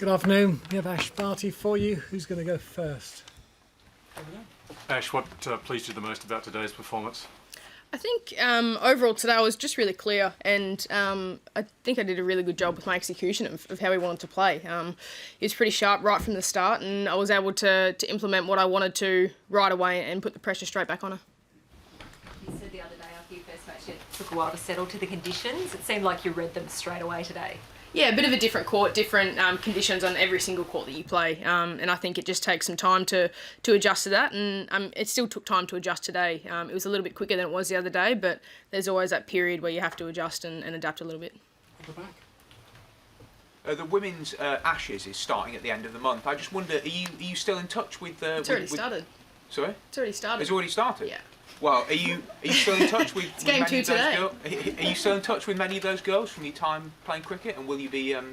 Good afternoon. We have Ashleigh Barty for you. Who's going to go first? Ash, what pleased you the most about today's performance? I think overall today I was just really clear, and I think I did a really good job with my execution of how we wanted to play. It was pretty sharp right from the start, and I was able to implement what I wanted to right away and put the pressure straight back on her. You said the other day after your first match it took a while to settle to the conditions. It seemed like you read them straight away today. Yeah, a bit of a different court, different conditions on every single court that you play, and I think it just takes some time to adjust to that, and it still took time to adjust today. It was a little bit quicker than it was the other day, but there's always that period where you have to adjust and adapt a little bit. At the back. The women's Ashes is starting at the end of the month. I just wonder, are you still in touch with... It's already started. Sorry? It's already started. It's already started? Yeah. Well, are you still in touch with, it's game 2 today. Are you still in touch with many of those girls from your time playing cricket? And will you be? Are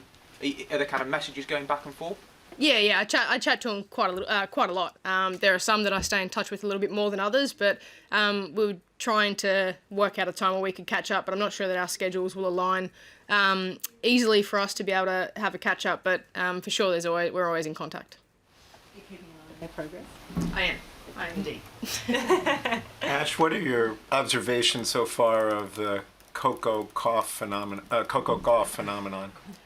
there kind of messages going back and forth? Yeah. I chat to them quite a lot. There are some that I stay in touch with a little bit more than others, but we were trying to work out a time where we could catch up. But I'm not sure that our schedules will align easily for us to be able to have a catch up. But for sure, we're always in contact. You're keeping an eye on their progress. I am indeed. Ash, what are your observations so far of the CoCo Golf phenomenon?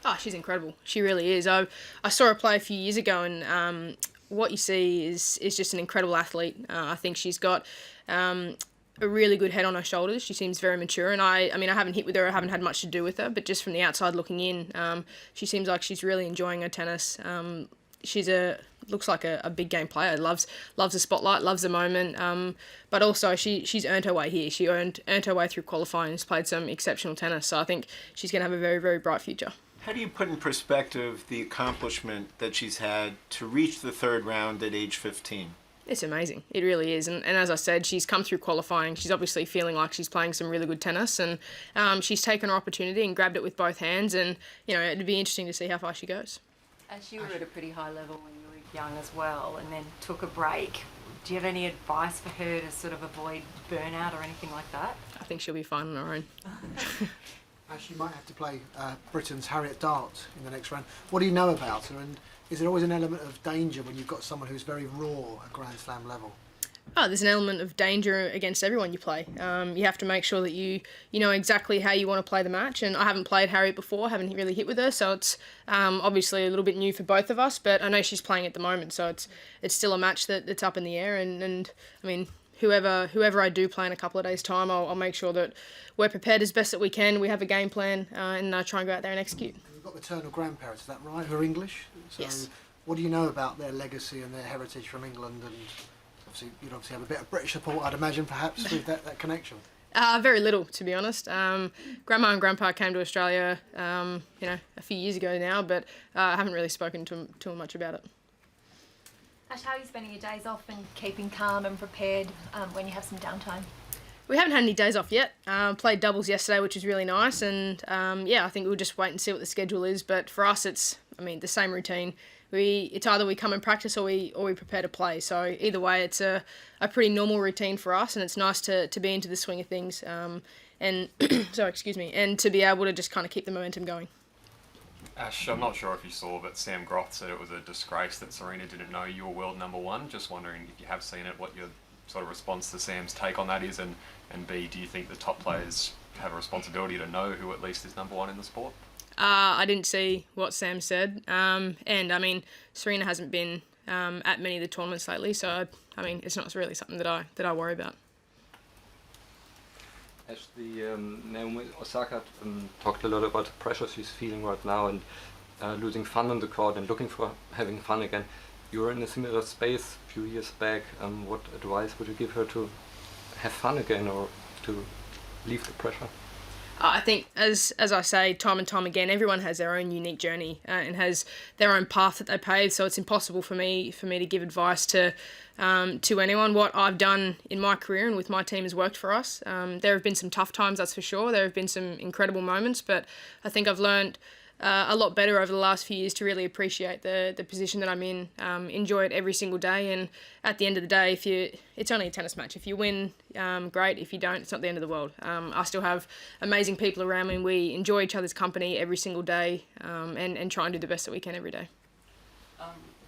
Oh, she's incredible. She really is. I saw her play a few years ago, and what you see is just an incredible athlete. I think she's got a really good head on her shoulders. She seems very mature, and I mean, I haven't hit with her, I haven't had much to do with her, but just from the outside looking in, she seems like she's really enjoying her tennis. Looks like a big game player. Loves the spotlight, loves the moment. But also she's earned her way here. She earned her way through qualifying. Has played some exceptional tennis. So I think she's going to have a very, very bright future. How do you put in perspective the accomplishment that she's had to reach the third round at age 15? It's amazing. It really is. And as I said, she's come through qualifying. She's obviously feeling like she's playing some really good tennis, and she's taken her opportunity and grabbed it with both hands. And it'd be interesting to see how far she goes. As you were at a pretty high level when you were young as well, and then took a break, do you have any advice for her to sort of avoid burnout or anything like that? I think she'll be fine on her own. She might have to play Britain's Harriet Dart in the next round. What do you know about her, and is there always an element of danger when you've got someone who's very raw at Grand Slam level? Oh, there's an element of danger against everyone you play. You have to make sure that you know exactly how you want to play the match. And I haven't played Harriet before, haven't really hit with her, so it's obviously a little bit new for both of us. But I know she's playing at the moment, so it's still a match that's up in the air. And I mean, whoever I do play in a couple of days' time, I'll make sure that we're prepared as best that we can. We have a game plan, and try and go out there and execute. You've got maternal grandparents, is that right? Who are English? So yes. What do you know about their legacy and their heritage from England? And you'd obviously have a bit of British support, I'd imagine, perhaps, with that connection. Very little, to be honest. Grandma and Grandpa came to Australia, a few years ago now, but I haven't really spoken to them much about it. Ash, how are you spending your days off and keeping calm and prepared when you have some downtime? We haven't had any days off yet. Played doubles yesterday, which was really nice, and I think we'll just wait and see what the schedule is. But for us, it's the same routine. It's either we come and practice or we prepare to play. So either way, it's a pretty normal routine for us, and it's nice to be into the swing of things. And to be able to just kind of keep the momentum going. Ash, I'm not sure if you saw, but Sam Groth said it was a disgrace that Serena didn't know you were world number one. Just wondering if you have seen it, what your sort of response to Sam's take on that is, and B, do you think the top players have a responsibility to know who at least is number one in the sport? I didn't see what Sam said, and I mean, Serena hasn't been at many of the tournaments lately, so I mean, it's not really something that I worry about. Ashleigh, Naomi Osaka talked a lot about the pressure she's feeling right now and losing fun on the court and looking for having fun again. You were in a similar space a few years back. What advice would you give her to have fun again or to leave the pressure? I think, as I say time and time again, everyone has their own unique journey and has their own path that they pave. So it's impossible for me to give advice to anyone. What I've done in my career and with my team has worked for us. There have been some tough times, that's for sure. There have been some incredible moments, but I think I've learned a lot better over the last few years to really appreciate the position that I'm in, enjoy it every single day, and at the end of the day, it's only a tennis match. If you win, great. If you don't, it's not the end of the world. I still have amazing people around me, and we enjoy each other's company every single day, and try and do the best that we can every day.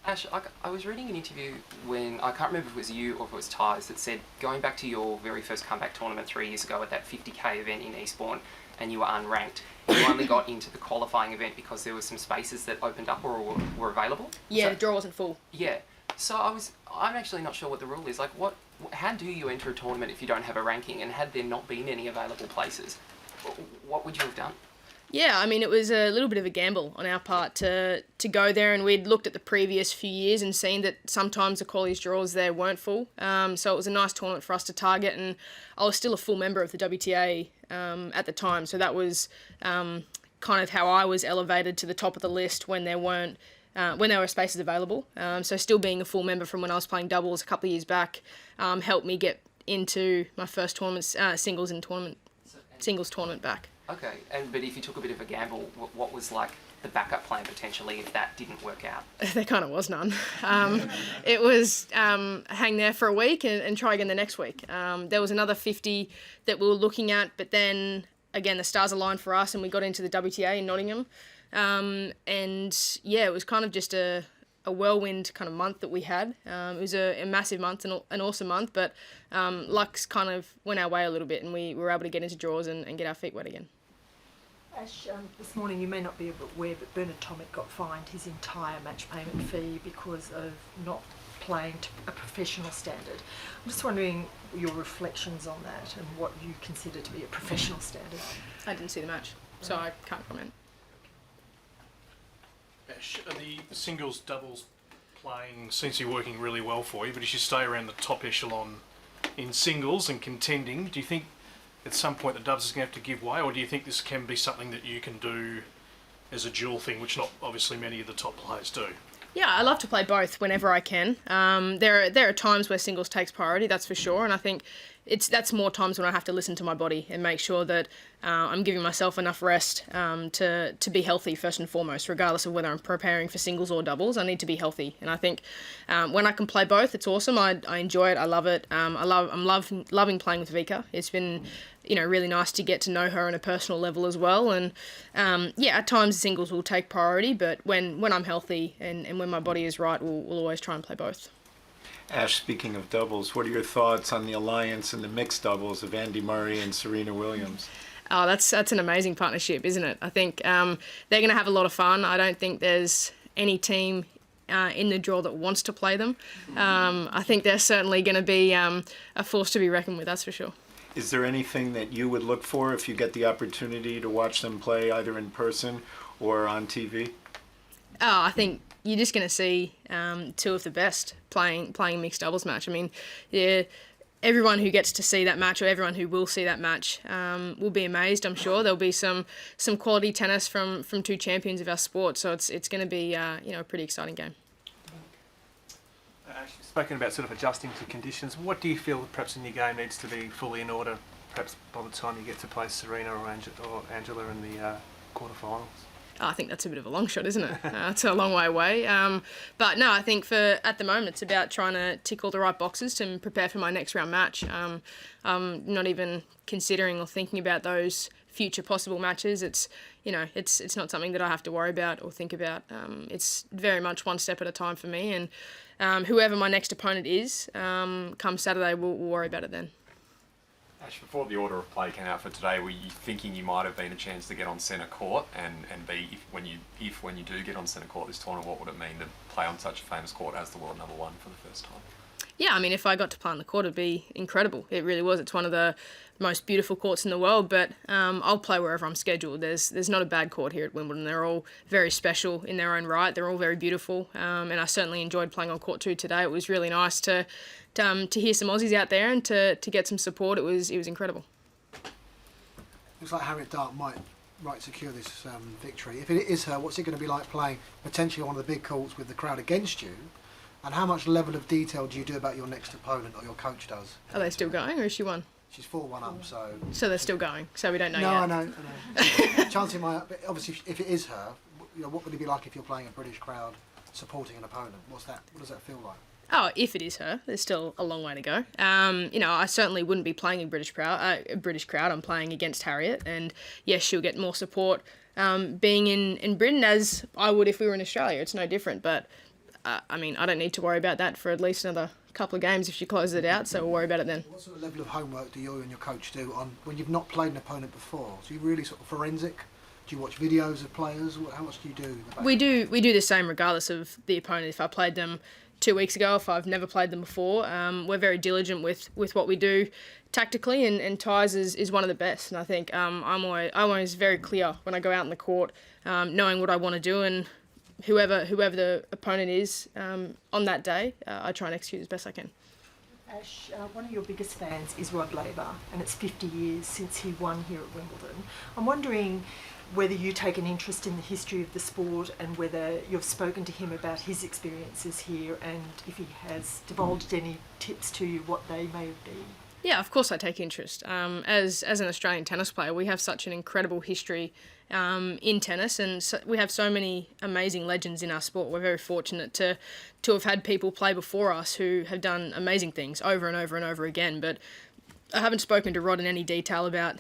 Ash, I was reading an interview when, I can't remember if it was you or if it was Ty's, that said, going back to your very first comeback tournament 3 years ago at that 50k event in Eastbourne, and you were unranked, you only got into the qualifying event because there were some spaces that opened up or were available? Yeah, So- the draw wasn't full. Yeah. So I'm actually not sure what the rule is. Like, how do you enter a tournament if you don't have a ranking? And had there not been any available places, what would you have done? Yeah, I mean, it was a little bit of a gamble on our part to go there, and we'd looked at the previous few years and seen that sometimes the qualies draws there weren't full. So it was a nice tournament for us to target, and I was still a full member of the WTA at the time, so that was kind of how I was elevated to the top of the list when there weren't. When there were spaces available. So still being a full member from when I was playing doubles a couple of years back helped me get into my first tournaments, singles tournament back. Okay, but if you took a bit of a gamble, what was like the backup plan potentially if that didn't work out? There kind of was none. It was hang there for a week and try again the next week. There was another 50 that we were looking at, but then again the stars aligned for us and we got into the WTA in Nottingham. And yeah, it was kind of just a whirlwind kind of month that we had. It was a massive month and an awesome month, but luck's kind of went our way a little bit and we were able to get into draws and get our feet wet again. Ash, this morning you may not be aware, but Bernard Tomic got fined his entire match payment fee because of not playing to a professional standard. I'm just wondering your reflections on that and what you consider to be a professional standard. I didn't see the match, so I can't comment. Ash, the singles doubles playing seems to be working really well for you, but as you stay around the top echelon in singles and contending, do you think at some point the dubs is going to have to give way, or do you think this can be something that you can do as a dual thing, which not obviously many of the top players do? Yeah, I love to play both whenever I can. There are times where singles takes priority, that's for sure, and I think that's more times when I have to listen to my body and make sure that I'm giving myself enough rest to be healthy first and foremost, regardless of whether I'm preparing for singles or doubles. I need to be healthy, and I think when I can play both, it's awesome. I enjoy it. I love it. I'm loving playing with Vika. It's been really nice to get to know her on a personal level as well. And yeah, at times singles will take priority, but when I'm healthy and when my body is right, we'll always try and play both. Ash, speaking of doubles, what are your thoughts on the alliance and the mixed doubles of Andy Murray and Serena Williams? Oh, that's an amazing partnership, isn't it? I think they're going to have a lot of fun. I don't think there's any team in the draw that wants to play them. I think they're certainly going to be a force to be reckoned with, that's for sure. Is there anything that you would look for if you get the opportunity to watch them play either in person or on TV? Oh, I think you're just going to see two of the best playing a mixed doubles match. I mean, yeah, everyone who gets to see that match or everyone who will see that match will be amazed, I'm sure. There'll be some quality tennis from two champions of our sport, so it's going to be a pretty exciting game. You've spoken about sort of adjusting to conditions. What do you feel perhaps in your game needs to be fully in order, perhaps by the time you get to play Serena or Angela in the quarterfinals? I think that's a bit of a long shot, isn't it? It's a long way away. But no, I think at the moment it's about trying to tick all the right boxes to prepare for my next round match. I'm not even considering or thinking about those future possible matches. It's not something that I have to worry about or think about. It's very much one step at a time for me, and whoever my next opponent is, come Saturday, we'll worry about it then. Ash, before the order of play came out for today, were you thinking you might have been a chance to get on centre court? And B, when you do get on centre court this tournament, what would it mean to play on such a famous court as the world number one for the first time? Yeah, I mean, if I got to play on the court, it'd be incredible. It really was. It's one of the most beautiful courts in the world, but I'll play wherever I'm scheduled. There's not a bad court here at Wimbledon. They're all very special in their own right. They're all very beautiful, and I certainly enjoyed playing on court 2 today. It was really nice to hear some Aussies out there and to get some support. It was incredible. Looks like Harriet Dart might secure this victory. If it is her, what's it going to be like playing potentially one of the big courts with the crowd against you? And how much level of detail do you do about your next opponent, or your coach does? Are they still going, or has she won? She's 4-1 up, so... So they're still going, so we don't know yet. I know. Chances might... Obviously, if it is her, what would it be like if you're playing a British crowd supporting an opponent? What does that feel like? Oh, if it is her, there's still a long way to go. I certainly wouldn't be playing a British crowd. I'm playing against Harriet, and yes, she'll get more support being in Britain as I would if we were in Australia. It's no different, but I mean, I don't need to worry about that for at least another couple of games if she closes it out, so we'll worry about it then. What sort of level of homework do you and your coach do on when you've not played an opponent before? So you really sort of forensic? Do you watch videos of players? How much do you do? We do the same regardless of the opponent. If I played them 2 weeks ago, if I've never played them before, we're very diligent with what we do tactically, and Ty's is one of the best. And I think I'm always very clear when I go out in the court, knowing what I want to do, and whoever the opponent is on that day, I try and execute as best I can. Ash, one of your biggest fans is Rod Laver, and it's 50 years since he won here at Wimbledon. I'm wondering whether you take an interest in the history of the sport and whether you've spoken to him about his experiences here, and if he has divulged any tips to you what they may be. Yeah, of course I take interest. As an Australian tennis player, we have such an incredible history in tennis, and we have so many amazing legends in our sport. We're very fortunate to have had people play before us who have done amazing things over and over and over again. But I haven't spoken to Rod in any detail about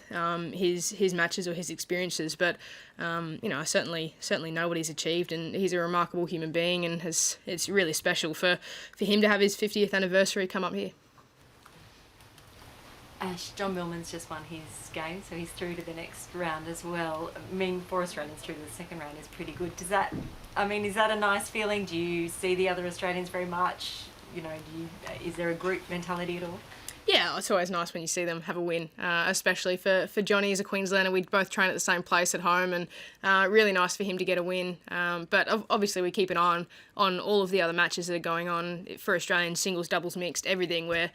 his matches or his experiences, but I certainly know what he's achieved, and he's a remarkable human being, and it's really special for him to have his 50th anniversary come up here. Ash, John Millman's just won his game, so he's through to the next round as well. I mean, for Australians through to the second round is pretty good. Is that a nice feeling? Do you see the other Australians very much? Is there a group mentality at all? Yeah, it's always nice when you see them have a win, especially for Johnny as a Queenslander. We both train at the same place at home, and really nice for him to get a win. But obviously we keep an eye on all of the other matches that are going on for Australian singles, doubles, mixed, everything, where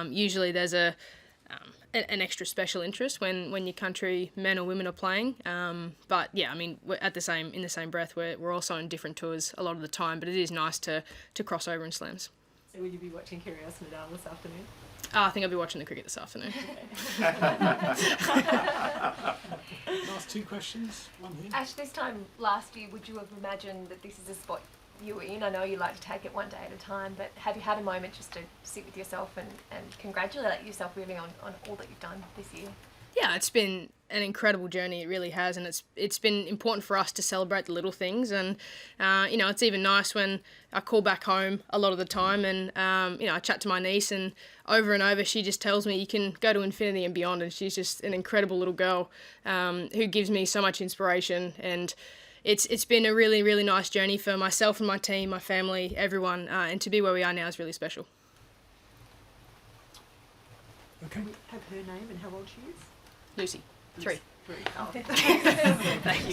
usually there's an extra special interest when your country men or women are playing. But yeah, I mean, we're in the same breath, we're also on different tours a lot of the time, but it is nice to cross over in slams. So will you be watching Kyrgios Nadal this afternoon? I think I'll be watching the cricket this afternoon. Last two questions. One here. Ash, this time last year, would you have imagined that this is a spot you were in? I know you like to take it one day at a time, but have you had a moment just to sit with yourself and congratulate yourself really on all that you've done this year? Yeah, it's been an incredible journey. It really has, and it's been important for us to celebrate the little things. And it's even nice when I call back home a lot of the time, and I chat to my niece, and over she just tells me you can go to infinity and beyond. And she's just an incredible little girl who gives me so much inspiration. And it's been a really, really nice journey for myself and my team, my family, everyone, and to be where we are now is really special. Okay. Have her name and how old she is? Lucy. 3. Oh. Thank you.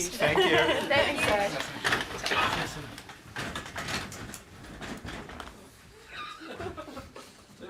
Thank you. Thank you.